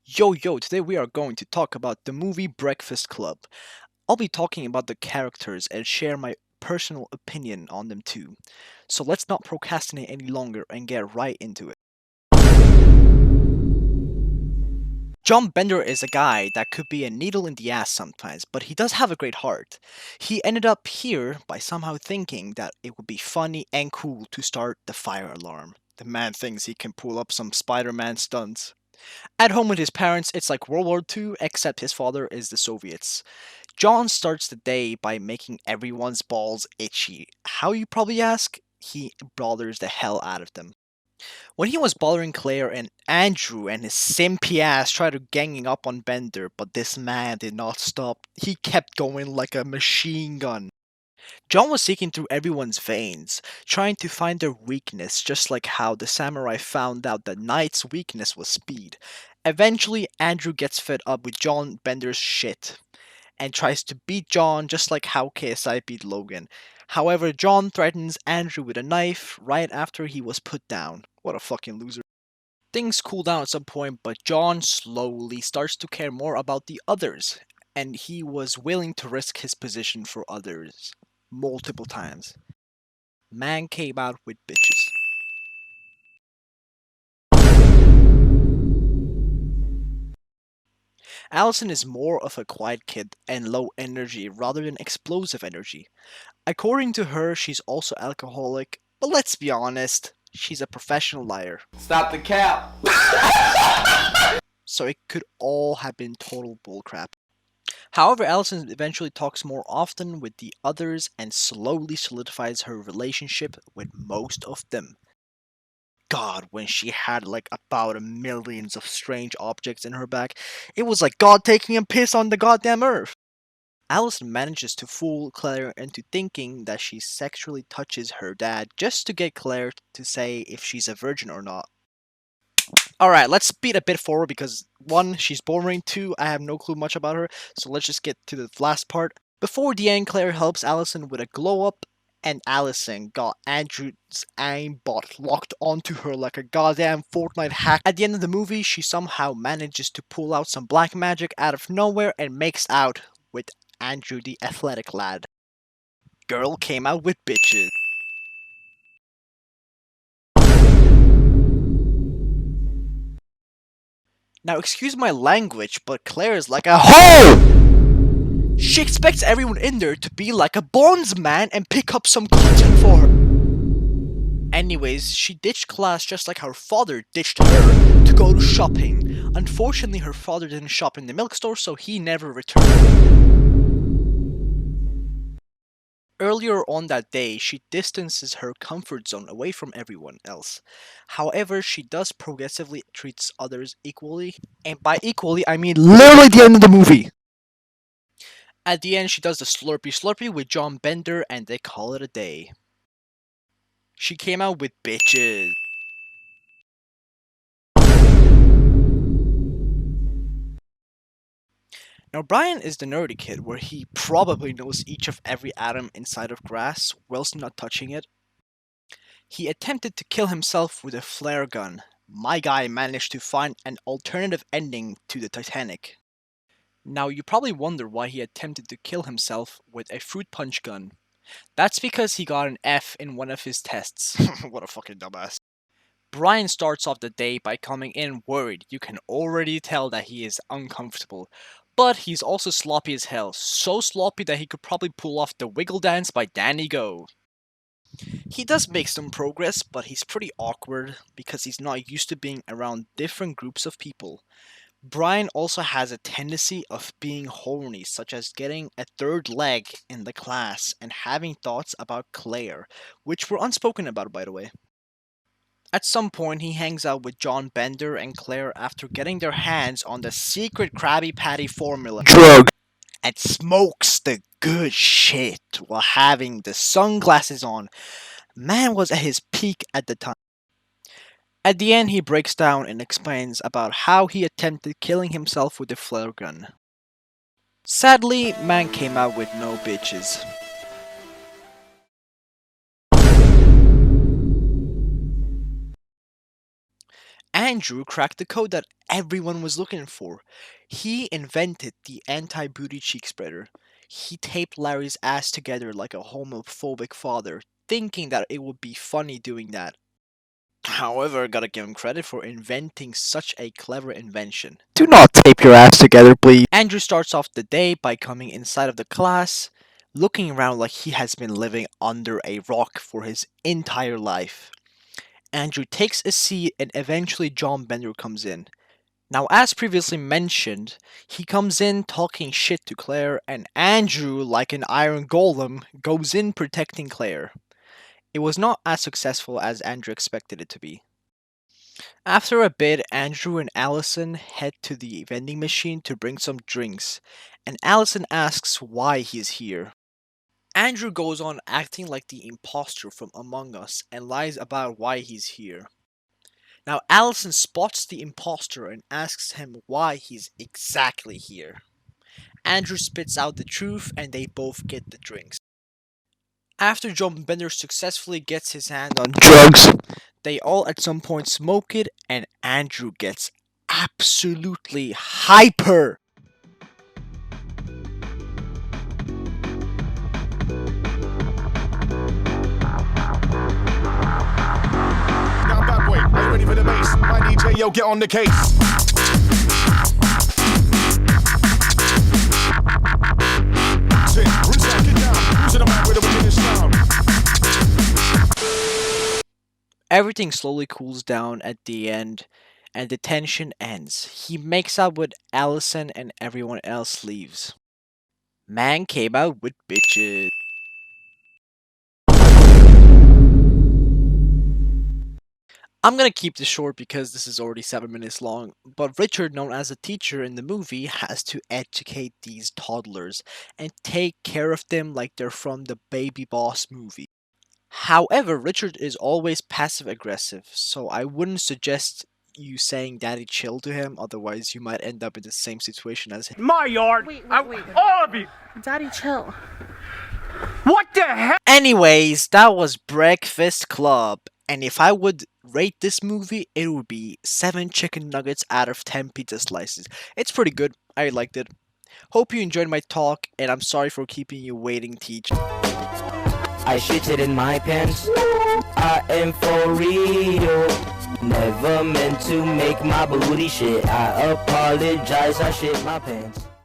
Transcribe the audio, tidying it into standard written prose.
Yo, today we are going to talk about the movie Breakfast Club. I'll be talking about the characters and share my personal opinion on them too. So let's not procrastinate any longer and get right into it. John Bender is a guy that could be a needle in the ass sometimes, but he does have a great heart. He ended up here by somehow thinking that it would be funny and cool to start the fire alarm. The man thinks he can pull up some Spider Man stunts. At home with his parents, it's like World War II, except his father is the Soviets. John starts the day by making everyone's balls itchy. How, you probably ask? He bothers the hell out of them. When he was bothering Claire and Andrew and his simpy ass tried to ganging up on Bender, but this man did not stop. He kept going like a machine gun. John was seeking through everyone's veins, trying to find their weakness, just like how the samurai found out the knight's weakness was speed. Eventually, Andrew gets fed up with John Bender's shit and tries to beat John just like how KSI beat Logan. However, John threatens Andrew with a knife right after he was put down. What a fucking loser. Things cool down at some point, but John slowly starts to care more about the others, and he was willing to risk his position for others multiple times. Man came out with bitches. Allison is more of a quiet kid and low energy rather than explosive energy. According to her, she's also alcoholic, but let's be honest, she's a professional liar. Stop the cap. So it could all have been total bullcrap. However, Allison eventually talks more often with the others and slowly solidifies her relationship with most of them. God, when she had like about a millions of strange objects in her bag, it was like God taking a piss on the goddamn earth. Allison manages to fool Claire into thinking that she sexually touches her dad just to get Claire to say if she's a virgin or not. Alright, let's speed a bit forward because 1, she's boring, 2, I have no clue much about her, so let's just get to the last part. Before the end, Claire helps Allison with a glow up, and Allison got Andrew's aimbot locked onto her like a goddamn Fortnite hack. At the end of the movie, she somehow manages to pull out some black magic out of nowhere and makes out with Andrew the athletic lad. Girl came out with bitches. Now excuse my language, but Claire is like a hoe! She expects everyone in there to be like a bondsman and pick up some cotton for her. Anyways, she ditched class just like her father ditched her to go to shopping. Unfortunately, her father didn't shop in the milk store, so he never returned. Earlier on that day, she distances her comfort zone away from everyone else. However, she does progressively treats others equally, and by equally, I mean literally the end of the movie. At the end, she does the slurpy slurpy with John Bender, and they call it a day. She came out with bitches. Now, Brian is the nerdy kid where he probably knows each of every atom inside of grass whilst not touching it. He attempted to kill himself with a flare gun. My guy managed to find an alternative ending to the Titanic. Now, you probably wonder why he attempted to kill himself with a fruit punch gun. That's because he got an F in one of his tests. What a fucking dumbass. Brian starts off the day by coming in worried. You can already tell that he is uncomfortable. But he's also sloppy as hell. So sloppy that he could probably pull off the wiggle dance by Danny Go. He does make some progress, but he's pretty awkward because he's not used to being around different groups of people. Brian also has a tendency of being horny, such as getting a third leg in the class and having thoughts about Claire, which were unspoken about, by the way. At some point, he hangs out with John Bender and Claire after getting their hands on the secret Krabby Patty formula drug and smokes the good shit while having the sunglasses on. Man was at his peak at the time. At the end, he breaks down and explains about how he attempted killing himself with the flare gun. Sadly, man came out with no bitches. Andrew cracked the code that everyone was looking for. He invented the anti-booty cheek spreader. He taped Larry's ass together like a homophobic father, thinking that it would be funny doing that. However, I gotta give him credit for inventing such a clever invention. Do not tape your ass together, please. Andrew starts off the day by coming inside of the class, looking around like he has been living under a rock for his entire life. Andrew takes a seat and eventually John Bender comes in. Now, as previously mentioned, he comes in talking shit to Claire, and Andrew, like an iron golem, goes in protecting Claire. It was not as successful as Andrew expected it to be. After a bit, Andrew and Allison head to the vending machine to bring some drinks, and Allison asks why he's here. Andrew goes on acting like the imposter from Among Us and lies about why he's here. Now Allison spots the imposter and asks him why he's exactly here. Andrew spits out the truth and they both get the drinks. After John Bender successfully gets his hand on drugs, they all at some point smoke it and Andrew gets absolutely hyper. Now bad boy, are you ready for the bass? My DJ, yo, get on the case. Everything slowly cools down at the end, and the tension ends. He makes up with Allison and everyone else leaves. Man came out with bitches. I'm gonna keep this short because this is already 7 minutes long, but Richard, known as a teacher in the movie, has to educate these toddlers and take care of them like they're from the Baby Boss movie. However, Richard is always passive aggressive, so I wouldn't suggest you saying daddy chill to him, otherwise you might end up in the same situation as him. My yard. Wait. All of you. Daddy, chill. What the hell? Anyways, that was Breakfast Club, and if I would rate this movie, it would be 7 chicken nuggets out of 10 pizza slices. It's pretty good, I liked it. Hope you enjoyed my talk, and I'm sorry for keeping you waiting, teach. I shitted in my pants. I am for real. Never meant to make my booty shit. I apologize, I shit my pants.